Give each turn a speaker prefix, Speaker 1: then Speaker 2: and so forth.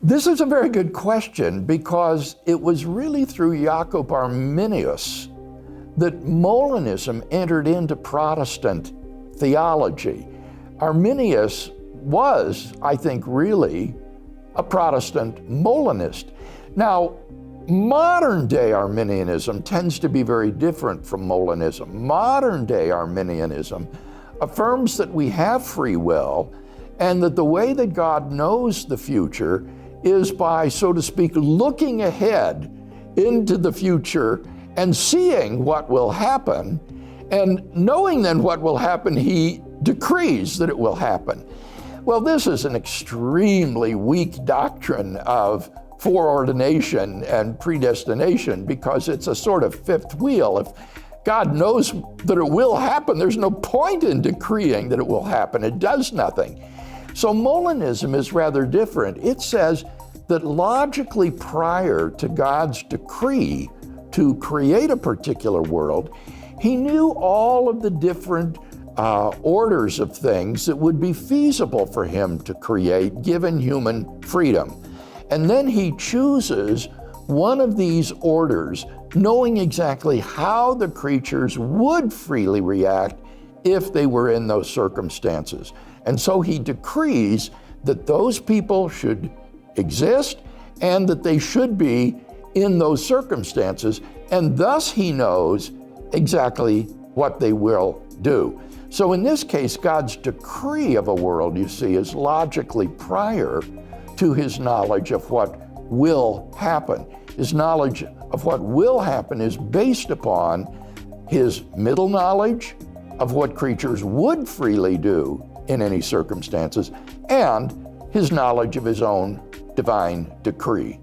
Speaker 1: This is a very good question, because it was really through Jacob Arminius that Molinism entered into Protestant theology. Arminius was, I think, really a Protestant Molinist. Now, modern day Arminianism tends to be very different from Molinism. Modern day Arminianism affirms that we have free will, and that the way that God knows the future is by, so to speak, looking ahead into the future and seeing what will happen, and knowing then what will happen, he decrees that it will happen. Well, this is an extremely weak doctrine of foreordination and predestination, because it's a sort of fifth wheel. If God knows that it will happen, there's no point in decreeing that it will happen. It does nothing. So Molinism is rather different. It says that logically prior to God's decree to create a particular world, he knew all of the different orders of things that would be feasible for him to create given human freedom. And then he chooses one of these orders, knowing exactly how the creatures would freely react if they were in those circumstances. And so he decrees that those people should exist and that they should be in those circumstances, and thus he knows exactly what they will do. So in this case, God's decree of a world, you see, is logically prior to his knowledge of what will happen. His knowledge of what will happen is based upon his middle knowledge of what creatures would freely do in any circumstances, and his knowledge of his own divine decree.